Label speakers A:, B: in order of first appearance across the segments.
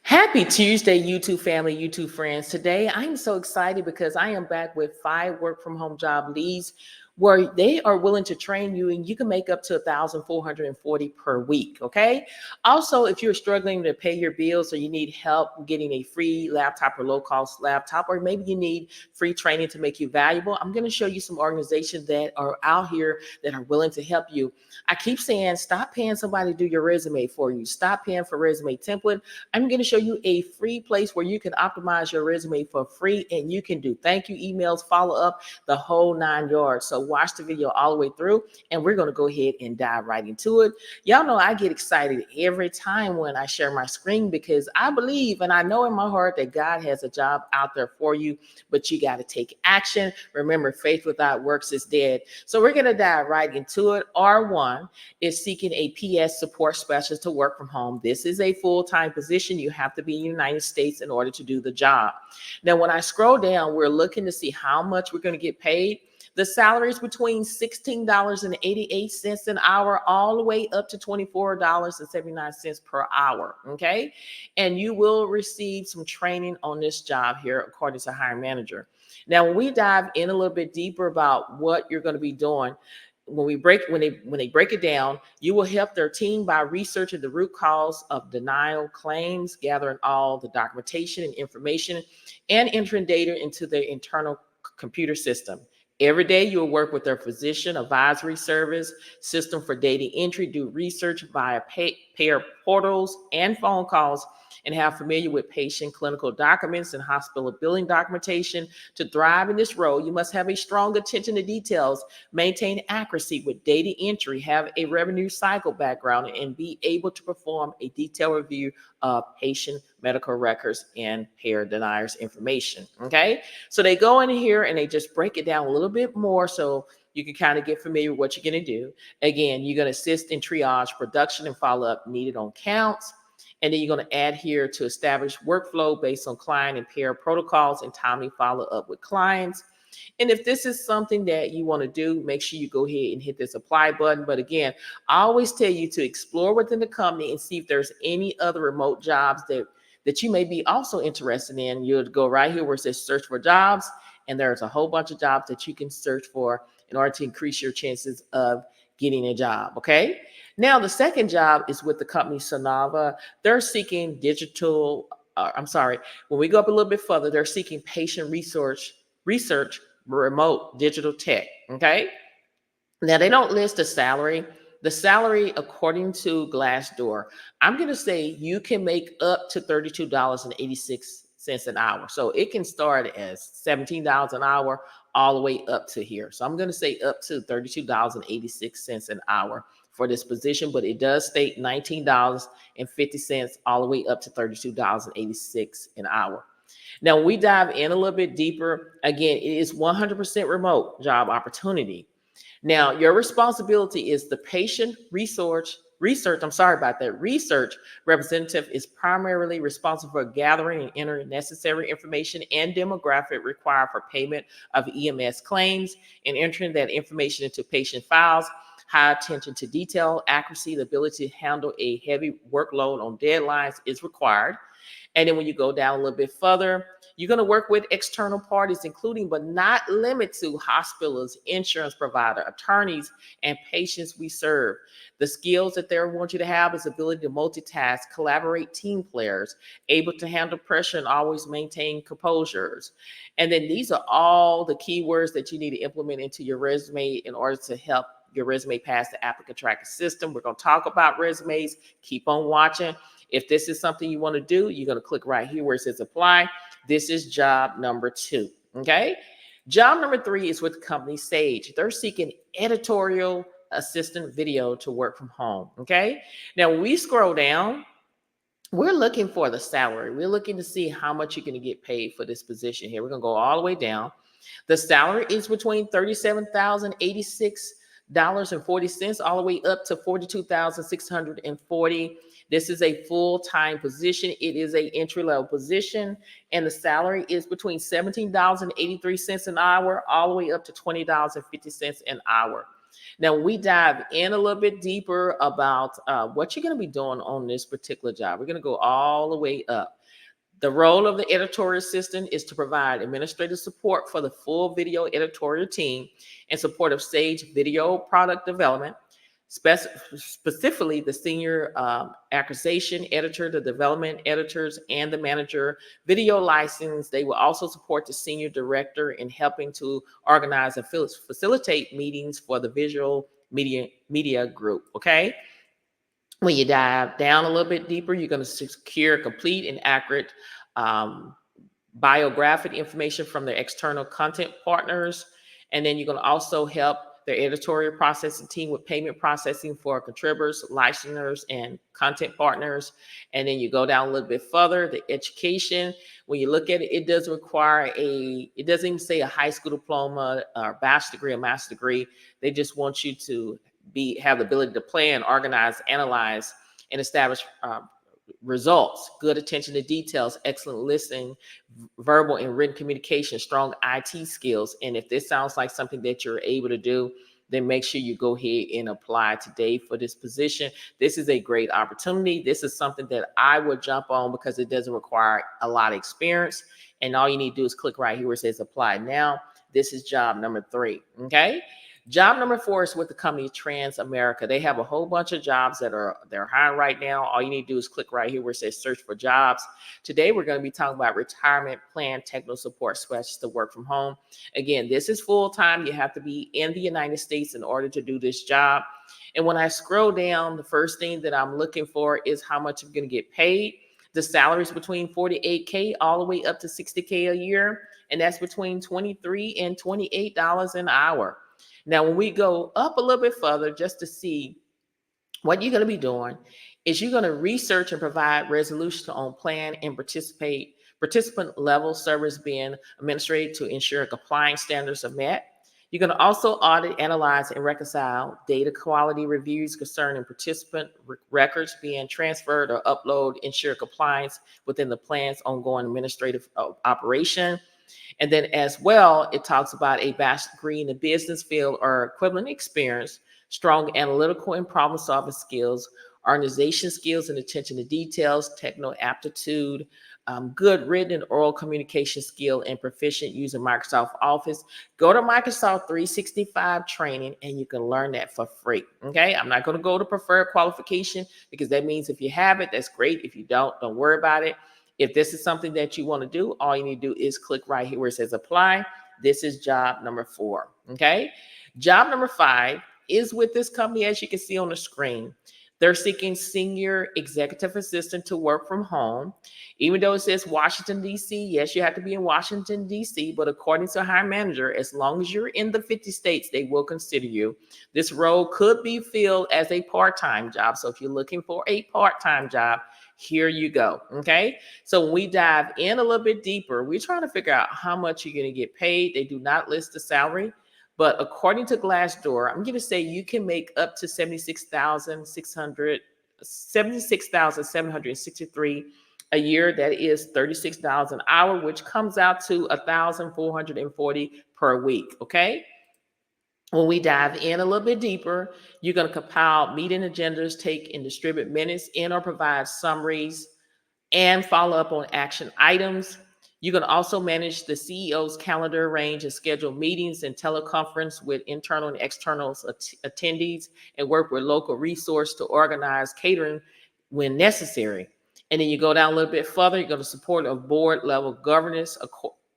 A: Happy Tuesday, YouTube family, YouTube friends. Today, I am so excited because I am back with 5 work from home job leads where they are willing to train you and you can make up to 1,440 per week. Okay. Also, if you're struggling to pay your bills or you need help getting a free laptop or low cost laptop, or maybe you need free training to make you valuable, I'm going to show you some organizations that are out here that are willing to help you. I keep saying, stop paying somebody to do your resume for you. Stop paying for resume template. I'm going to show you a free place where you can optimize your resume for free and you can do thank you emails, follow up, the whole 9 yards. So watch the video all the way through and we're going to go ahead and dive right into it. Y'all know I get excited every time when I share my screen because I believe and I know in my heart that God has a job out there for you, but you got to take action. Remember, faith without works is dead. So we're going to dive right into it. R1 is seeking a PS support specialist to work from home. This is a full-time position. You have to be in the United States in order to do the job. Now, when I scroll down, we're looking to see how much we're going to get paid. The salary is between $16.88 an hour all the way up to $24.79 per hour. Okay. And you will receive some training on this job here, according to hiring manager. Now, when we dive in a little bit deeper about what you're going to be doing, when they break it down, you will help their team by researching the root cause of denial claims, gathering all the documentation and information, and entering data into their internal computer system. Every day, you'll work with their physician advisory service system for data entry, do research via payer portals and phone calls, and have familiar with patient clinical documents and hospital billing documentation. To thrive in this role, you must have a strong attention to details, maintain accuracy with data entry, have a revenue cycle background, and be able to perform a detailed review of patient medical records and payer deniers information. Okay, so they go in here and they just break it down a little bit more so you can kind of get familiar with what you're going to do. Again, you're going to assist in triage, production, and follow up needed on counts. And then you're going to add here to establish workflow based on client and payer protocols and timely follow up with clients. And if this is something that you want to do, make sure you go ahead and hit this apply button. But again, I always tell you to explore within the company and see if there's any other remote jobs that you may be also interested in. You'll go right here where it says search for jobs. And there's a whole bunch of jobs that you can search for in order to increase your chances of getting a job. Okay. Now, the second job is with the company Sarnova. They're seeking when we go up a little bit further, they're seeking patient research, remote digital tech. Okay. Now, they don't list a salary. The salary, according to Glassdoor, I'm going to say you can make up to $32.86 an hour. So it can start as $17 an hour all the way up to here. So I'm going to say up to $32.86 an hour for this position, but it does state $19.50 all the way up to $32.86 an hour. Now, when we dive in a little bit deeper, again, it is 100% remote job opportunity. Now, your responsibility is the patient research representative is primarily responsible for gathering and entering necessary information and demographic required for payment of EMS claims and entering that information into patient files. High attention to detail, accuracy, the ability to handle a heavy workload on deadlines is required. And then when you go down a little bit further, you're going to work with external parties, including but not limited to hospitals, insurance provider, attorneys, and patients we serve. The skills that they want you to have is ability to multitask, collaborate, team players, able to handle pressure, and always maintain composures. And then these are all the keywords that you need to implement into your resume in order to help your resume pass the applicant tracking system. We're going to talk about resumes. Keep on watching. If this is something you want to do, you're going to click right here where it says apply. This is job number 2. Okay. Job number 3 is with the company Sage. They're seeking editorial assistant video to work from home. Okay. Now, when we scroll down, we're looking for the salary. We're looking to see how much you're going to get paid for this position here. We're going to go all the way down. The salary is between $37,086.40 all the way up to $42,640. This is a full-time position. It is a entry-level position, and the salary is between $17.83 an hour all the way up to $20.50 an hour. Now, when we dive in a little bit deeper about what you're going to be doing on this particular job, we're going to go all the way up. The role of the editorial assistant is to provide administrative support for the full video editorial team in support of Sage video product development, specifically the senior acquisition editor, the development editors, and the manager video license. They will also support the senior director in helping to organize and facilitate meetings for the visual media group. Okay. When you dive down a little bit deeper, you're going to secure complete and accurate um, biographic information from their external content partners. And then you're going to also help their editorial processing team with payment processing for contributors, licensors, and content partners. And then you go down a little bit further, the education. When you look at it, it does require it doesn't even say a high school diploma or bachelor's degree or master's degree. They just want you to have the ability to plan, organize, analyze, and establish results, good attention to details, excellent listening, verbal and written communication, strong IT skills. And if this sounds like something that you're able to do, then make sure you go ahead and apply today for this position. This is a great opportunity. This is something that I would jump on because it doesn't require a lot of experience. And all you need to do is click right here where it says apply now. This is job number 3. Okay. Job number 4 is with the company Transamerica. They have a whole bunch of jobs they're hiring right now. All you need to do is click right here where it says search for jobs. Today, we're going to be talking about retirement plan technical support specialist to work from home. Again, this is full time. You have to be in the United States in order to do this job. And when I scroll down, the first thing that I'm looking for is how much I'm going to get paid. The salary is between $48K all the way up to $60K a year. And that's between $23 and $28 an hour. Now, when we go up a little bit further, just to see what you're going to be doing, is you're going to research and provide resolution on plan and participant level service being administered to ensure compliance standards are met. You're going to also audit, analyze, and reconcile data quality reviews concerning participant records being transferred or uploaded, ensure compliance within the plan's ongoing administrative operation. And then as well, it talks about a bachelor's degree in the business field or equivalent experience, strong analytical and problem-solving skills, organization skills and attention to details, technical aptitude, good written and oral communication skill, and proficient using Microsoft Office. Go to Microsoft 365 training and you can learn that for free. Okay, I'm not going to go to preferred qualification because that means if you have it, that's great. If you don't worry about it. If this is something that you want to do, all you need to do is click right here where it says apply. This is job number 4. Okay. Job number 5 is with this company, as you can see on the screen. They're seeking senior executive assistant to work from home. Even though it says Washington, D.C., yes, you have to be in Washington, D.C., but according to hiring manager, as long as you're in the 50 states, they will consider you. This role could be filled as a part-time job. So if you're looking for a part-time job, here you go. Okay. So when we dive in a little bit deeper, we're trying to figure out how much you're going to get paid. They do not list the salary, but according to Glassdoor, I'm going to say you can make up to $76,763 a year. That is $36 an hour, which comes out to $1,440 per week. Okay. When we dive in a little bit deeper, you're going to compile meeting agendas, take and distribute minutes in or provide summaries, and follow up on action items. You can also manage the CEO's calendar, arrange and schedule meetings and teleconference with internal and external attendees, and work with local resource to organize catering when necessary. And then you go down a little bit further, you're going to support a board level governance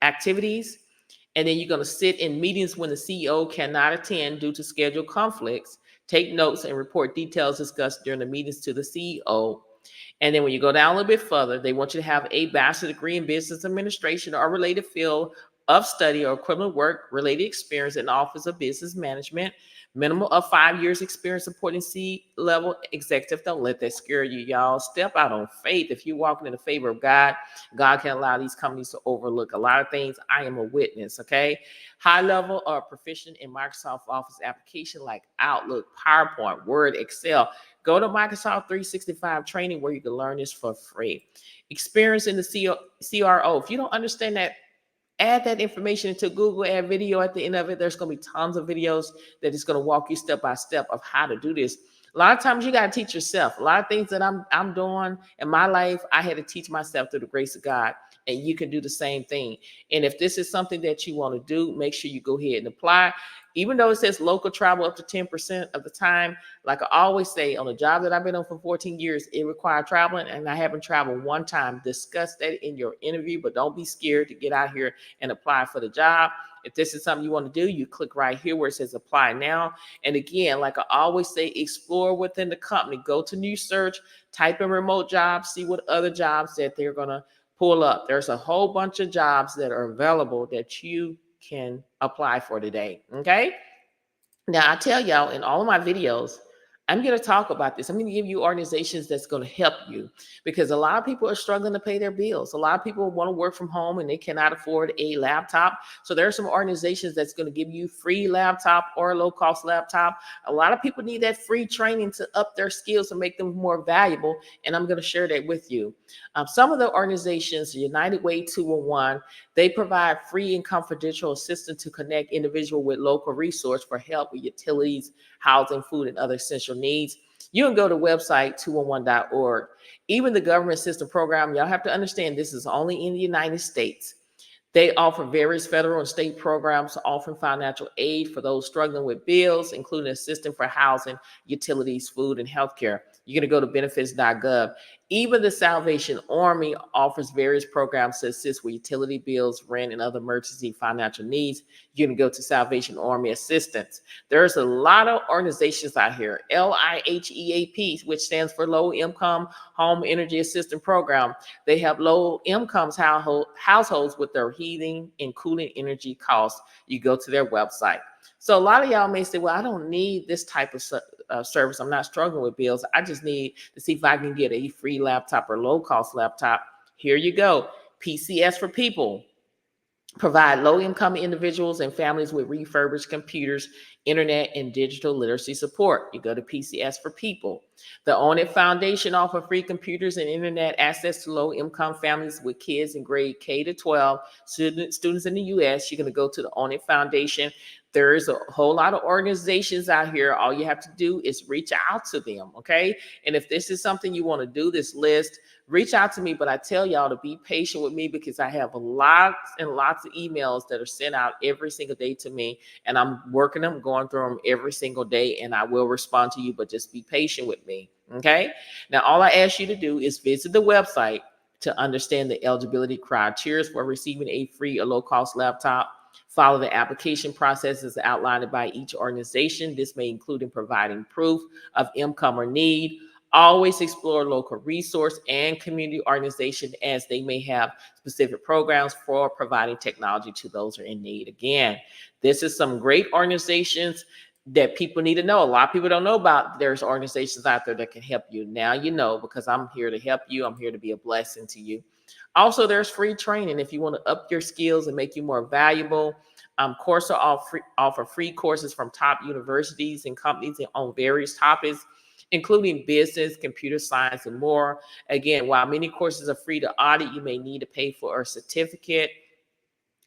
A: activities. And then you're going to sit in meetings when the CEO cannot attend due to schedule conflicts, take notes and report details discussed during the meetings to the CEO. And then when you go down a little bit further, they want you to have a bachelor's degree in business administration or related field of study or equivalent work related experience in the Office of Business Management, minimum of 5 years experience supporting C-level executive. Don't let that scare you, y'all. Step out on faith. If you're walking in the favor of God, God can allow these companies to overlook a lot of things. I am a witness, okay? High level or proficient in Microsoft Office application like Outlook, PowerPoint, Word, Excel. Go to Microsoft 365 training where you can learn this for free. Experience in the CRO. If you don't understand that Add that information into Google, add video at the end of it. There's going to be tons of videos that is going to walk you step by step of how to do this. A lot of times you got to teach yourself. A lot of things that I'm doing in my life, I had to teach myself through the grace of God. And you can do the same thing. And if this is something that you want to do, make sure you go ahead and apply. Even though it says local travel up to 10% of the time, like I always say, on a job that I've been on for 14 years, it required traveling, and I haven't traveled one time. Discuss that in your interview, but don't be scared to get out here and apply for the job. If this is something you want to do, you click right here where it says apply now. And again, like I always say, explore within the company. Go to new search, type in remote jobs, see what other jobs that they're going to pull up. There's a whole bunch of jobs that are available that you can apply for today. Okay. Now, I tell y'all in all of my videos, I'm going to talk about this. I'm going to give you organizations that's going to help you, because a lot of people are struggling to pay their bills. A lot of people want to work from home and they cannot afford a laptop. So there are some organizations that's going to give you free laptop or a low cost laptop. A lot of people need that free training to up their skills and make them more valuable. And I'm going to share that with you. Some of the organizations, United Way 211, they provide free and confidential assistance to connect individual with local resource for help with utilities, housing, food, and other essential needs. You can go to website 211.org. Even the government assistance program, y'all have to understand this is only in the United States. They offer various federal and state programs offering financial aid for those struggling with bills, including assistance for housing, utilities, food, and healthcare. You're going to go to benefits.gov. Even the Salvation Army offers various programs to assist with utility bills, rent, and other emergency financial needs. You can go to Salvation Army Assistance. There's a lot of organizations out here. LIHEAP, which stands for Low Income Home Energy Assistance Program. They have low incomes households with their heating and cooling energy costs. You go to their website. So a lot of y'all may say, well, I don't need this type of service. I'm not struggling with bills. I just need to see if I can get a free laptop or low cost laptop. Here you go. PCS for People. Provide low-income individuals and families with refurbished computers, internet, and digital literacy support. You go to PCS for People. The Own It Foundation offer free computers and internet access to low-income families with kids in grade K to 12, students in the U.S. You're going to go to the Own It Foundation. There's a whole lot of organizations out here. All you have to do is reach out to them, okay? And if this is something you want to do, this list, reach out to me. But I tell y'all to be patient with me, because I have lots and lots of emails that are sent out every single day to me, and I'm working them, going through them every single day, and I will respond to you, but just be patient with me, okay? Now, all I ask you to do is visit the website to understand the eligibility criteria for receiving a free or low-cost laptop. Follow the application process as outlined by each organization. This may include in providing proof of income or need. Always explore local resource and community organization, as they may have specific programs for providing technology to those who are in need. Again, this is some great organizations that people need to know. A lot of people don't know about. There's organizations out there that can help you. Now you know, because I'm here to help you. I'm here to be a blessing to you. Also, there's free training if you want to up your skills and make you more valuable. Coursera offer free courses from top universities and companies on various topics, including business, computer science, and more. Again, while many courses are free to audit, you may need to pay for a certificate.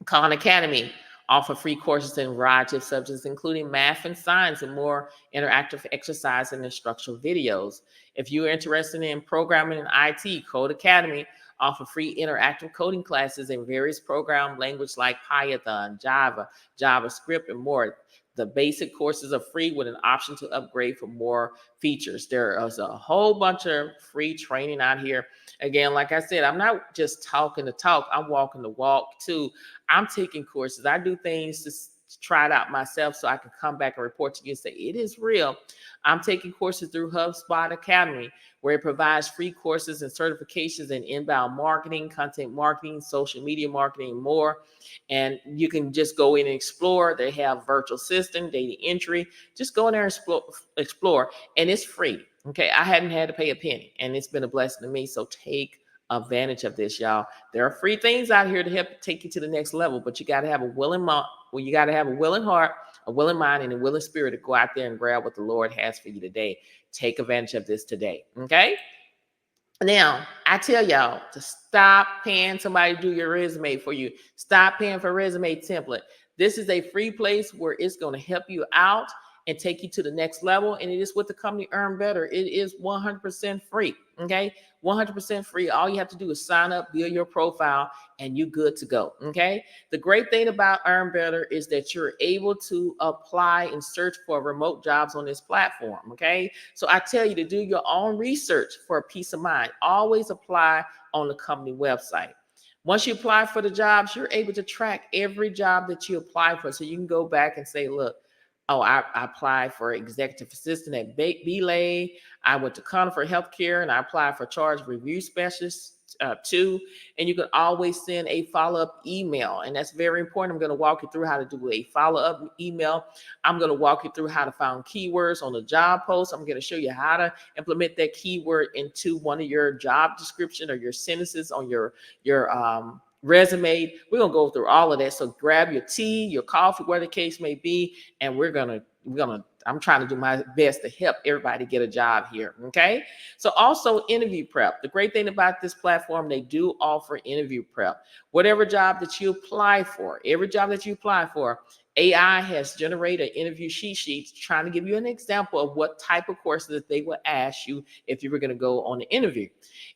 A: Khan Academy offer free courses in a variety of subjects, including math and science, and more interactive exercise and instructional videos. If you're interested in programming and IT, Code Academy offer free interactive coding classes in various program languages like Python, Java, JavaScript, and more. The basic courses are free with an option to upgrade for more features. There is a whole bunch of free training out here. Again, like I said, I'm not just talking the talk, I'm walking the walk too. I'm taking courses. I do things to try it out myself so I can come back and report to you and say, it is real. I'm taking courses through HubSpot Academy, where it provides free courses and certifications in inbound marketing, content marketing, social media marketing, and more. And you can just go in and explore. They have virtual assistant, data entry. Just go in there and explore. And it's free. Okay. I hadn't had to pay a penny, and it's been a blessing to me. So take advantage of this, y'all. There are free things out here to help take you to the next level, but you got to have a willing mind. Well, you got to have a willing heart, a willing mind, and a willing spirit to go out there and grab what the Lord has for you today. Take advantage of this today. Okay. Now, I tell y'all to stop paying somebody to do your resume for you. Stop paying for resume template. This is a free place where it's going to help you out and take you to the next level. And it is with the company Earn Better. It is 100% free. Okay. 100% free. All you have to do is sign up, build your profile, and you're good to go. Okay. The great thing about Earn Better is that you're able to apply and search for remote jobs on this platform. Okay. So I tell you to do your own research for peace of mind. Always apply on the company website. Once you apply for the jobs, you're able to track every job that you apply for. So you can go back and say, look, oh, I applied for executive assistant at Belay. I went to Conifer Healthcare and I applied for charge review specialist too. And you can always send a follow-up email. And that's very important. I'm going to walk you through how to do a follow-up email. I'm going to walk you through how to find keywords on the job post. I'm going to show you how to implement that keyword into one of your job description or your sentences on your resume. We're gonna go through all of that. So grab your tea, your coffee, whatever the case may be, and I'm trying to do my best to help everybody get a job here. Okay. So also interview prep. The great thing about this platform, they do offer interview prep. Whatever job that you apply for, every job that you apply for, AI has generated interview cheat sheets trying to give you an example of what type of courses that they will ask you if you were going to go on the interview.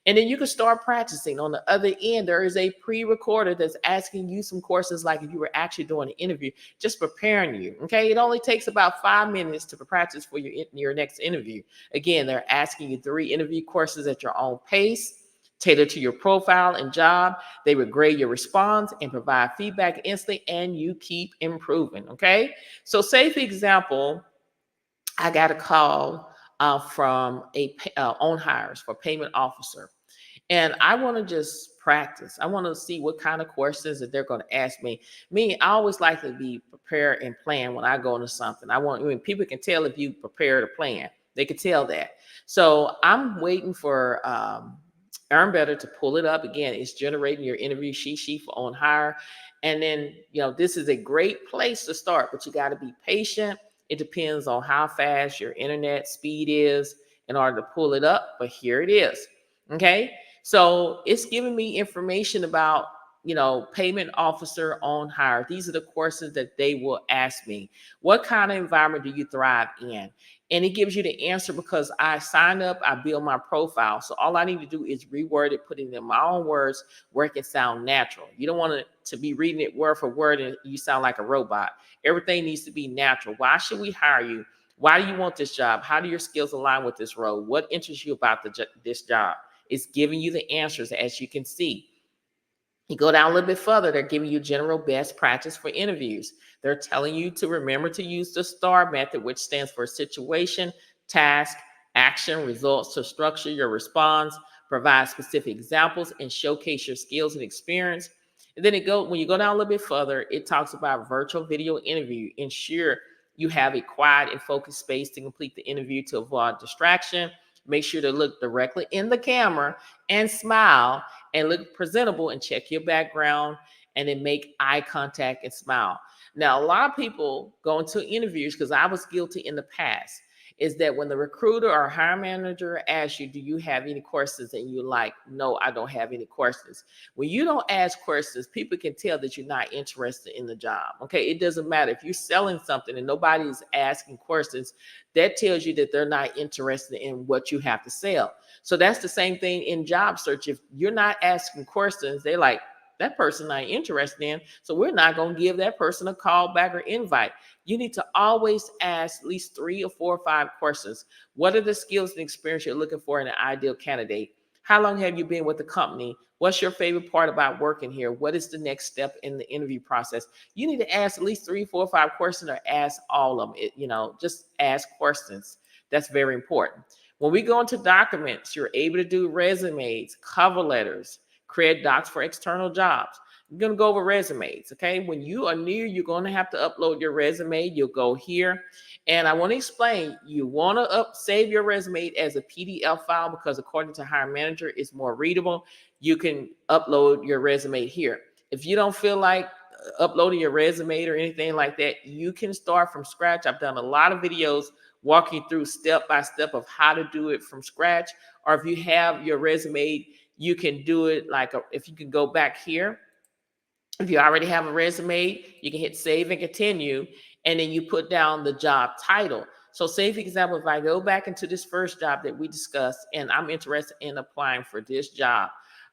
A: And then you can start practicing. On the other end, there is a pre-recorder that's asking you some questions like if you were actually doing an interview, just preparing you. Okay. It only takes about 5 minutes to practice for your next interview. Again, they're asking you 3 interview courses at your own pace, tailored to your profile and job. They will grade your response and provide feedback instantly, and you keep improving. Okay. So say, for example, I got a call from a on hires for payment officer. And I want to just practice. I want to see what kind of questions that they're going to ask me. I always like to be prepared and plan when I go into something. People can tell if you prepare to plan. They can tell that. So I'm waiting for Earn Better to pull it up. Again, it's generating your interview sheet for on hire. And then, this is a great place to start, but you got to be patient. It depends on how fast your internet speed is in order to pull it up. But here it is. Okay. So it's giving me information about, payment officer on hire. These are the courses that they will ask me. What kind of environment do you thrive in? And it gives you the answer because I sign up, I build my profile. So all I need to do is reword it, put it in my own words where it can sound natural. You don't want to be reading it word for word and you sound like a robot. Everything needs to be natural. Why should we hire you? Why do you want this job? How do your skills align with this role? What interests you about this job? It's giving you the answers, as you can see. You go down a little bit further, they're giving you general best practice for interviews. They're telling you to remember to use the STAR method, which stands for situation, task, action, results, to structure your response, provide specific examples, and showcase your skills and experience. And then when you go down a little bit further, it talks about virtual video interview. Ensure you have a quiet and focused space to complete the interview to avoid distraction. Make sure to look directly in the camera and smile and look presentable, and check your background, and then make eye contact and smile. Now, a lot of people go into interviews, because I was guilty in the past, is that when the recruiter or hiring manager asks you, do you have any questions? And you're like, no, I don't have any questions. When you don't ask questions, people can tell that you're not interested in the job. Okay. It doesn't matter if you're selling something and nobody is asking questions, that tells you that they're not interested in what you have to sell. So that's the same thing in job search. If you're not asking questions, they're like, that person not interested in, so we're not going to give that person a call back or invite. You need to always ask at least 3 or 4 or 5 questions. What are the skills and experience you're looking for in an ideal candidate? How long have you been with the company? What's your favorite part about working here? What is the next step in the interview process? You need to ask at least 3, 4, 5 questions, or ask all of them. Just ask questions. That's very important. When we go into documents, you're able to do resumes, cover letters, create docs for external jobs. We're going to go over resumes. Okay. When you are new, you're going to have to upload your resume. You'll go here. And I want to explain, you want to save your resume as a PDF file, because according to hiring manager, it's more readable. You can upload your resume here. If you don't feel like uploading your resume or anything like that, you can start from scratch. I've done a lot of videos walk you through step by step of how to do it from scratch. Or if you have your resume, you can do it like if you can go back here. If you already have a resume, you can hit save and continue, and then you put down the job title. So say, for example, if I go back into this first job that we discussed, and I'm interested in applying for this job,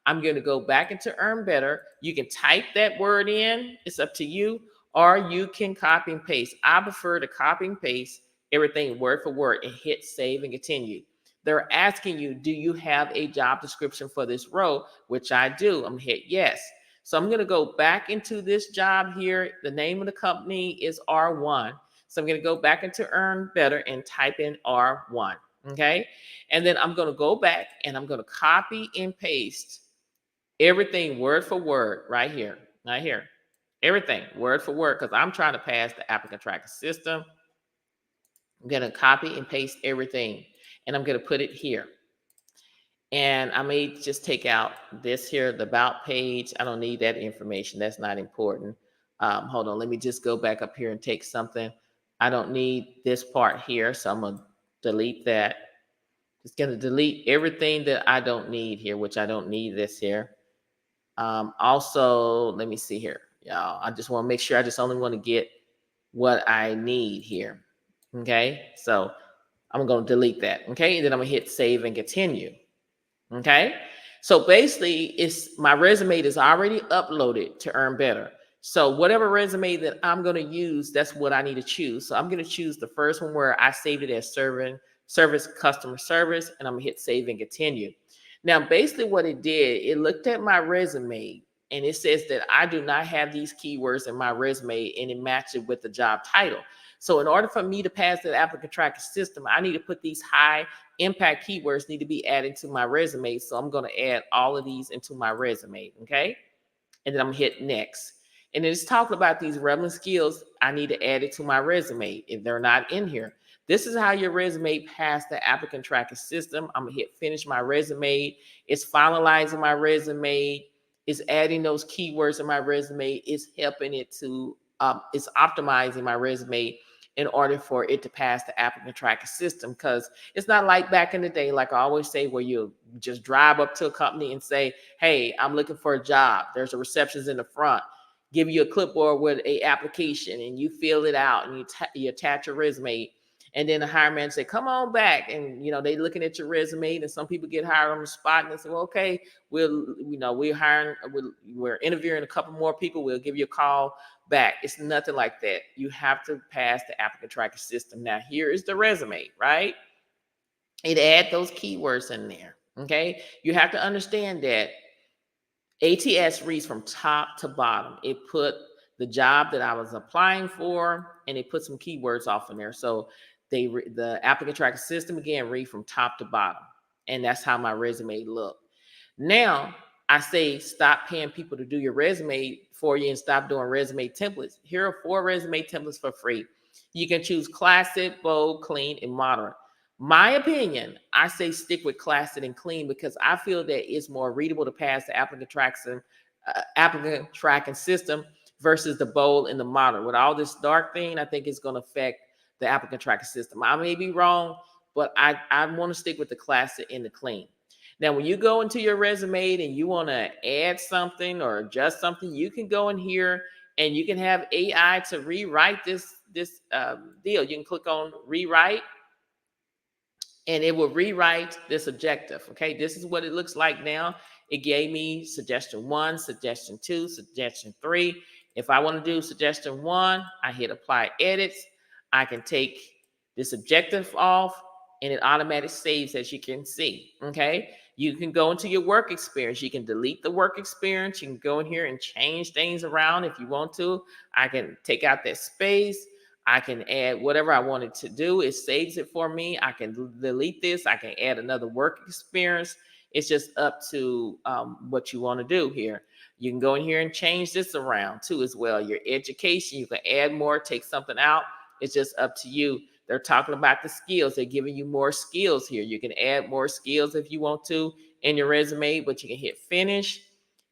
A: I'm going to go back into Earn Better. You can type that word in. It's up to you, or you can copy and paste. I prefer to copy and paste everything word for word and hit save and continue. They're asking you, do you have a job description for this role? Which I do. I'm going to hit yes. So I'm going to go back into this job here. The name of the company is R1. So I'm going to go back into Earn Better and type in R1. Okay. And then I'm going to go back and I'm going to copy and paste everything word for word right here. Right here. Everything word for word, because I'm trying to pass the applicant tracking system. I'm going to copy and paste everything, and I'm going to put it here. And I may just take out this here, the about page. I don't need that information. That's not important. Hold on. Let me just go back up here and take something. I don't need this part here, so I'm going to delete that. Just going to delete everything that I don't need here, which I don't need this here. Also, let me see here. Y'all, I just want to make sure I just only want to get what I need here. Okay, so I'm going to delete that. Okay, and then I'm going to hit save and continue. Okay, so basically, it's my resume is already uploaded to Earn Better. So whatever resume that I'm going to use, that's what I need to choose. So I'm going to choose the first one where I saved it as service customer service, and I'm going to hit save and continue. Now, basically what it did, it looked at my resume and it says that I do not have these keywords in my resume, and it matched it with the job title. So in order for me to pass that applicant tracking system, I need to put these high impact keywords need to be added to my resume. So I'm going to add all of these into my resume. Okay. And then I'm gonna hit next. And it's talking about these relevant skills. I need to add it to my resume if they're not in here. This is how your resume passed the applicant tracking system. I'm gonna hit finish my resume. It's finalizing my resume. It's adding those keywords in my resume. It's helping it to, it's optimizing my resume in order for it to pass the applicant tracking system. Because it's not like back in the day, like I always say, where you just drive up to a company and say, hey, I'm looking for a job. There's a receptionist in the front. Give you a clipboard with a application, and you fill it out, and you attach your resume. And then the hiring manager say, come on back. And, they looking at your resume, and some people get hired on the spot, and they say, well, okay, we're interviewing a couple more people. We'll give you a call back. It's nothing like that. You have to pass the applicant tracking system. Now, here is the resume, right? It add those keywords in there. Okay. You have to understand that ATS reads from top to bottom. It put the job that I was applying for, and it put some keywords off in there. So the applicant tracking system again read from top to bottom, and that's how my resume looked. Now I say stop paying people to do your resume for you and stop doing resume templates. Here are 4 resume templates for free. You can choose classic, bold, clean, and moderate. My opinion, I say stick with classic and clean because I feel that it's more readable to pass the applicant tracking system versus the bold and the moderate. With all this dark thing, I think it's going to affect the applicant tracking system. I may be wrong, but I want to stick with the classic and the clean. Now, when you go into your resume and you want to add something or adjust something, you can go in here and you can have AI to rewrite this deal. You can click on rewrite, and it will rewrite this objective. Okay, this is what it looks like now. It gave me suggestion 1, suggestion 2, suggestion 3. If I want to do suggestion 1, I hit apply edits. I can take this objective off, and it automatically saves, as you can see. Okay, you can go into your work experience. You can delete the work experience. You can go in here and change things around if you want to. I can take out that space. I can add whatever I wanted to do. It saves it for me. I can delete this. I can add another work experience. It's just up to what you want to do here. You can go in here and change this around too as well. Your education, you can add more, take something out. It's just up to you. They're talking about the skills. They're giving you more skills here. You can add more skills if you want to in your resume, but you can hit finish.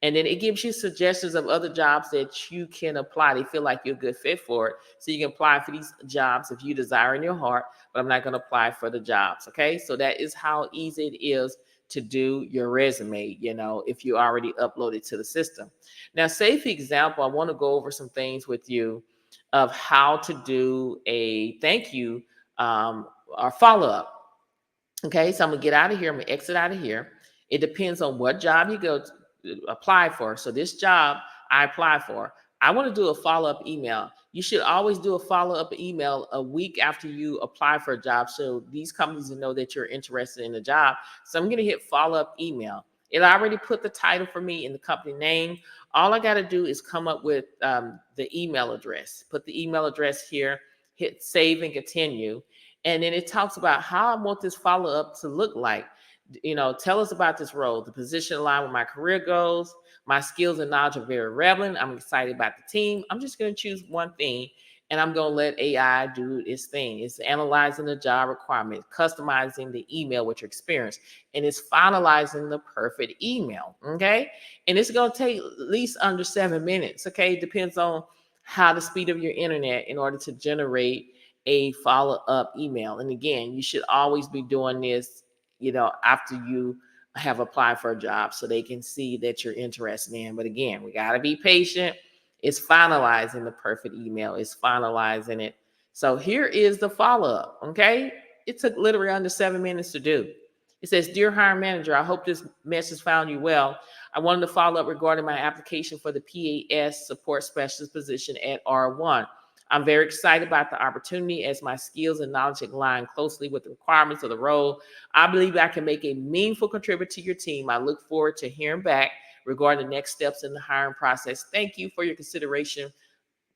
A: And then it gives you suggestions of other jobs that you can apply. They feel like you're a good fit for it. So you can apply for these jobs if you desire in your heart, but I'm not going to apply for the jobs. Okay. So that is how easy it is to do your resume, if you already uploaded to the system. Now, say for example, I want to go over some things with you of how to do a thank you or follow up. Okay, so I'm gonna get out of here. I'm gonna exit out of here. It depends on what job you go to apply for. So this job I apply for, I want to do a follow-up email. You should always do a follow-up email a week after you apply for a job, so these companies know that you're interested in the job. So I'm gonna hit follow-up email. It already put the title for me in the company name. All I got to do is come up with the email address. Put the email address here, hit save and continue. And then it talks about how I want this follow up to look like. Tell us about this role. The position aligned with my career goals. My skills and knowledge are very relevant. I'm excited about the team. I'm just going to choose one thing, and I'm going to let AI do its thing. It's analyzing the job requirement, customizing the email with your experience, and it's finalizing the perfect email. Okay. And it's going to take at least under 7 minutes. Okay. It depends on how the speed of your internet in order to generate a follow-up email. And again, you should always be doing this, after you have applied for a job so they can see that you're interested in. But again, we got to be patient. It's finalizing the perfect email. It's finalizing it. So here is the follow-up, okay? It took literally under 7 minutes to do. It says, Dear hiring manager, I hope this message found you well. I wanted to follow up regarding my application for the PAS support specialist position at R1. I'm very excited about the opportunity as my skills and knowledge align closely with the requirements of the role. I believe I can make a meaningful contributor to your team. I look forward to hearing back regarding the next steps in the hiring process. Thank you for your consideration.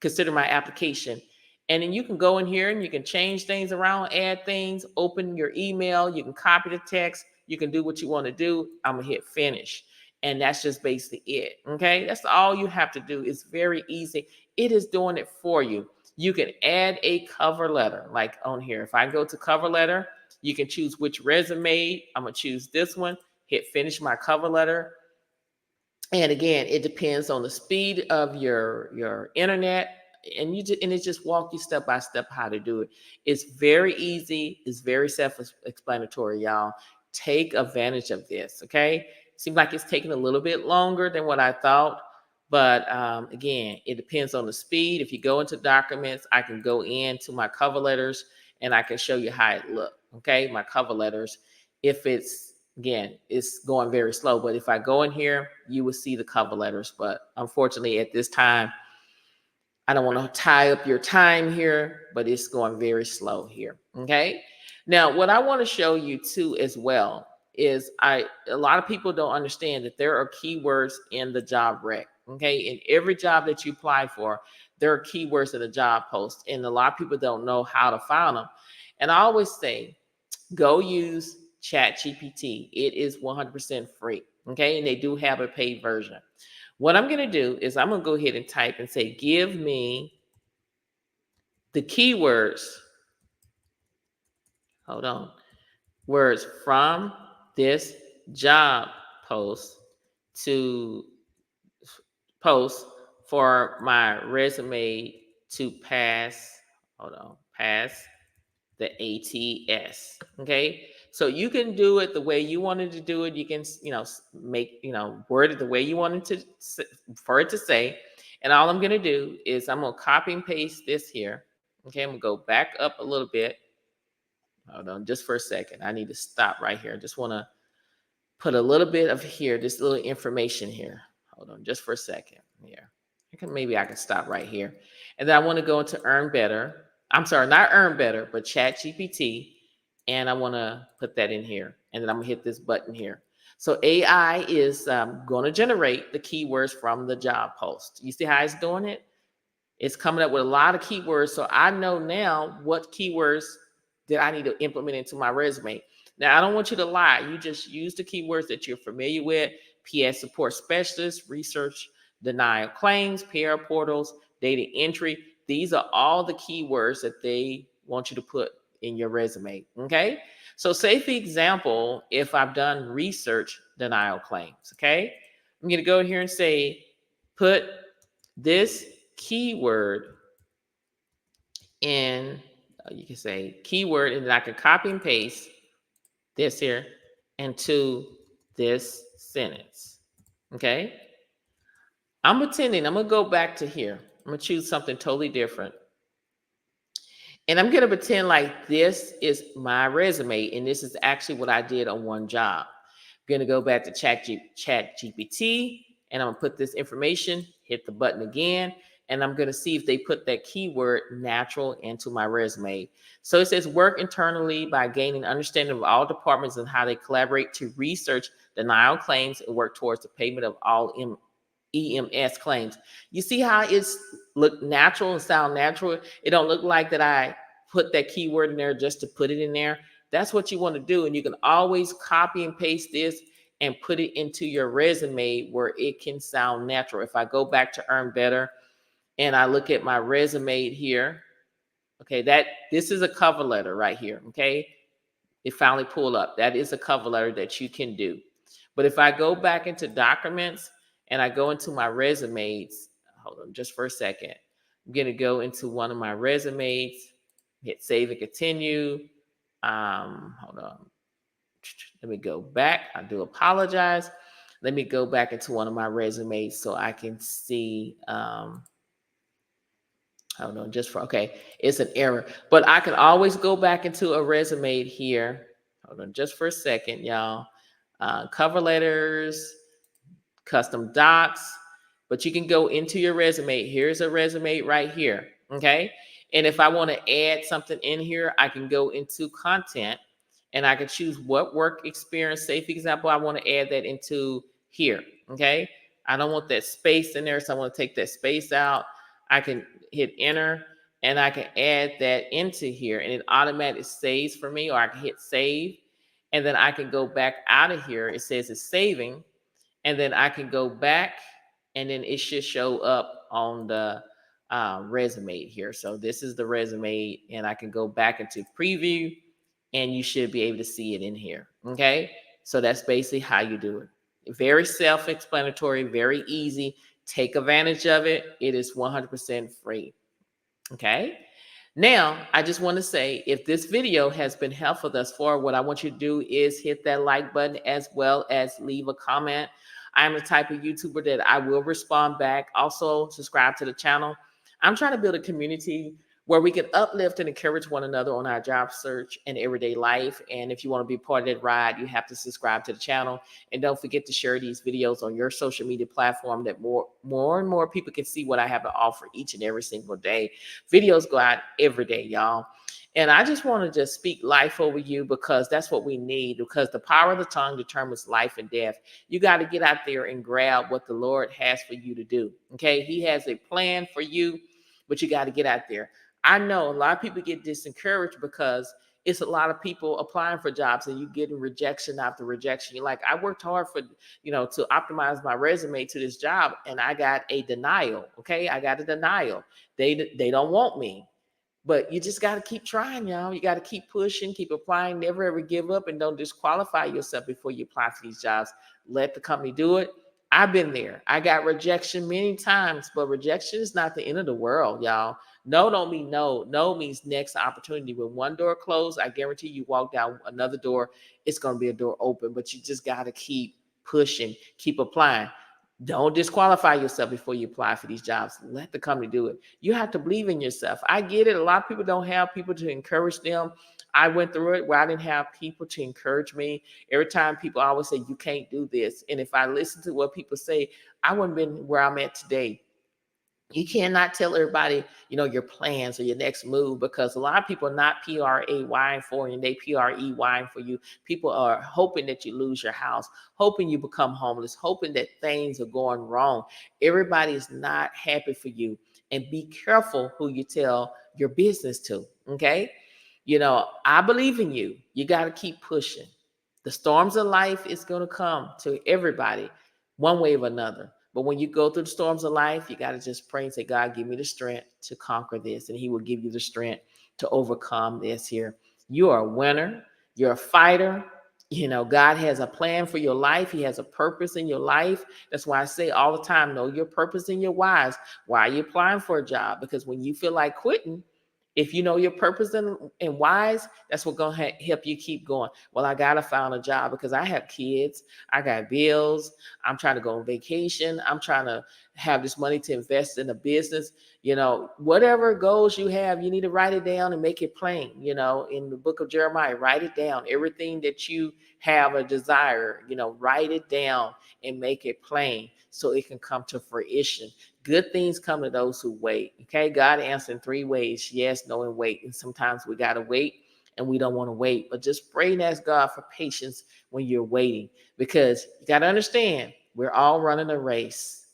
A: Consider my application. And then you can go in here and you can change things around, add things, open your email. You can copy the text. You can do what you want to do. I'm going to hit finish. And that's just basically it. Okay. That's all you have to do. It's very easy. It is doing it for you. You can add a cover letter like on here. If I go to cover letter, you can choose which resume. I'm going to choose this one, hit finish my cover letter. And again, it depends on the speed of your internet, and it just walk you step by step how to do it. It's very easy. It's very self-explanatory, y'all. Take advantage of this, okay? Seems like it's taking a little bit longer than what I thought, but again, it depends on the speed. If you go into documents, I can go into my cover letters and I can show you how it look, okay? My cover letters, if it's going very slow, but if I go in here, you will see the cover letters. But unfortunately, at this time, I don't want to tie up your time here, but it's going very slow here. Okay. Now, what I want to show you too as well is a lot of people don't understand that there are keywords in the job rec. Okay. In every job that you apply for, there are keywords in the job post, and a lot of people don't know how to find them. And I always say, go use ChatGPT. It is 100% free. Okay. And they do have a paid version. What I'm going to do is I'm going to go ahead and type and say, give me the keywords. Hold on. Words from this job post to post for my resume to pass. Hold on. Pass the ATS. Okay. So you can do it the way you wanted to do it. You can, make, word it the way you wanted to for it to say. And all I'm going to do is I'm going to copy and paste this here. Okay. I'm going to go back up a little bit. Hold on just for a second. I need to stop right here. I just want to put a little bit of here, this little information here. Hold on just for a second here. Maybe I can stop right here. And then I want to go into Earn Better. I'm sorry, not Earn Better, but ChatGPT. And I want to put that in here. And then I'm going to hit this button here. So AI is going to generate the keywords from the job post. You see how it's doing it? It's coming up with a lot of keywords. So I know now what keywords that I need to implement into my resume. Now, I don't want you to lie. You just use the keywords that you're familiar with. PS support specialist, research, denial claims, PR portals, data entry. These are all the keywords that they want you to put in your resume. Okay. So say for example, if I've done research denial claims, okay, I'm going to go here and say, put this keyword in, you can say keyword, and then I can copy and paste this here into this sentence. Okay. I'm pretending, I'm going to go back to here. I'm going to choose something totally different. And I'm going to pretend like this is my resume, and this is actually what I did on one job. I'm going to go back to Chat GPT, and I'm going to put this information, hit the button again, and I'm going to see if they put that keyword natural into my resume. So it says work internally by gaining understanding of all departments and how they collaborate to research denial claims and work towards the payment of all EMS claims. You see how it's look natural and sound natural? It don't look like that I put that keyword in there just to put it in there. That's what you want to do. And you can always copy and paste this and put it into your resume where it can sound natural. If I go back to Earn Better and I look at my resume here, okay, this is a cover letter right here, okay? It finally pulled up. That is a cover letter that you can do. But if I go back into documents and I go into my resumes, hold on just for a second. I'm going to go into one of my resumes, hit save and continue. Hold on. Let me go back. I do apologize. Let me go back into one of my resumes so I can see. Hold on, okay, it's an error. But I can always go back into a resume here. Hold on just for a second, y'all. Cover letters, custom docs, but you can go into your resume. Here's a resume right here, okay? And if I want to add something in here, I can go into content and I can choose what work experience. Say, for example, I want to add that into here, okay? I don't want that space in there, so I want to take that space out. I can hit enter and I can add that into here and it automatically saves for me, or I can hit save and then I can go back out of here. It says it's saving. And then I can go back and then it should show up on the resume here. So this is the resume and I can go back into preview and you should be able to see it in here. Okay. So that's basically how you do it. Very self-explanatory, very easy. Take advantage of it. It is 100% free. Okay. Now, I just want to say, if this video has been helpful thus far, what I want you to do is hit that like button as well as leave a comment. I'm the type of YouTuber that I will respond back. Also, subscribe to the channel. I'm trying to build a community where we can uplift and encourage one another on our job search and everyday life. And if you want to be part of that ride, you have to subscribe to the channel. And don't forget to share these videos on your social media platform that more and more people can see what I have to offer each and every single day. Videos go out every day, y'all. And I just want to just speak life over you because that's what we need, because the power of the tongue determines life and death. You got to get out there and grab what the Lord has for you to do. Okay. He has a plan for you, but you got to get out there. I know a lot of people get disencouraged because it's a lot of people applying for jobs and you getting rejection after rejection. You're like, I worked hard for, to optimize my resume to this job and I got a denial. Okay. I got a denial. They don't want me. But you just got to keep trying, y'all. You got to keep pushing, keep applying, never ever give up, and don't disqualify yourself before you apply for these jobs. Let the company do it. I've been there. I got rejection many times, but rejection is not the end of the world, y'all. No don't mean no. No means next opportunity. When one door closed, I guarantee you walk down another door, it's going to be a door open, but you just got to keep pushing, keep applying. Don't disqualify yourself before you apply for these jobs. Let the company do it. You have to believe in yourself. I get it. A lot of people don't have people to encourage them. I went through it where I didn't have people to encourage me. Every time people always say, you can't do this. And if I listen to what people say, I wouldn't have been where I'm at today. You cannot tell everybody, your plans or your next move, because a lot of people are not PRAY for you, they PREY for you. People are hoping that you lose your house, hoping you become homeless, hoping that things are going wrong. Everybody is not happy for you. And be careful who you tell your business to, okay? I believe in you. You got to keep pushing. The storms of life is going to come to everybody one way or another. But when you go through the storms of life, you got to just pray and say, God, give me the strength to conquer this. And he will give you the strength to overcome this here. You are a winner. You're a fighter. God has a plan for your life. He has a purpose in your life. That's why I say all the time, know your purpose and your whys. Why are you applying for a job? Because when you feel like quitting, if you know your purpose and whys, that's what going to help you keep going. Well, I got to find a job because I have kids. I got bills. I'm trying to go on vacation. I'm trying to have this money to invest in a business. Whatever goals you have, you need to write it down and make it plain. In the book of Jeremiah, write it down. Everything that you have a desire, write it down and make it plain so it can come to fruition. Good things come to those who wait. Okay, God answers in 3 ways: yes, no, and wait. And sometimes we got to wait and we don't want to wait, but just pray and ask God for patience when you're waiting, because you got to understand we're all running a race.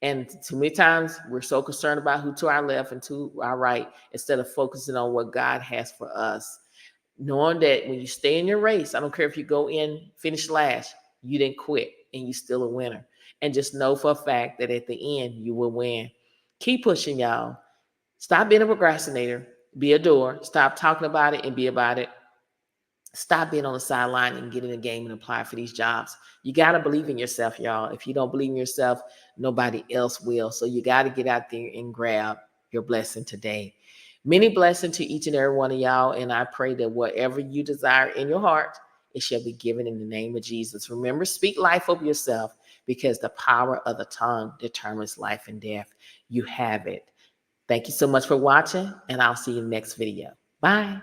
A: And too many times we're so concerned about who to our left and to our right instead of focusing on what God has for us. Knowing that when you stay in your race, I don't care if you go in, finish last, you didn't quit and you still a winner. And just know for a fact that at the end, you will win. Keep pushing, y'all. Stop being a procrastinator. Be a doer. Stop talking about it and be about it. Stop being on the sideline and get in the game and apply for these jobs. You got to believe in yourself, y'all. If you don't believe in yourself, nobody else will. So you got to get out there and grab your blessing today. Many blessings to each and every one of y'all. And I pray that whatever you desire in your heart, it shall be given in the name of Jesus. Remember, speak life over yourself, because the power of the tongue determines life and death. You have it. Thank you so much for watching, and I'll see you in the next video. Bye.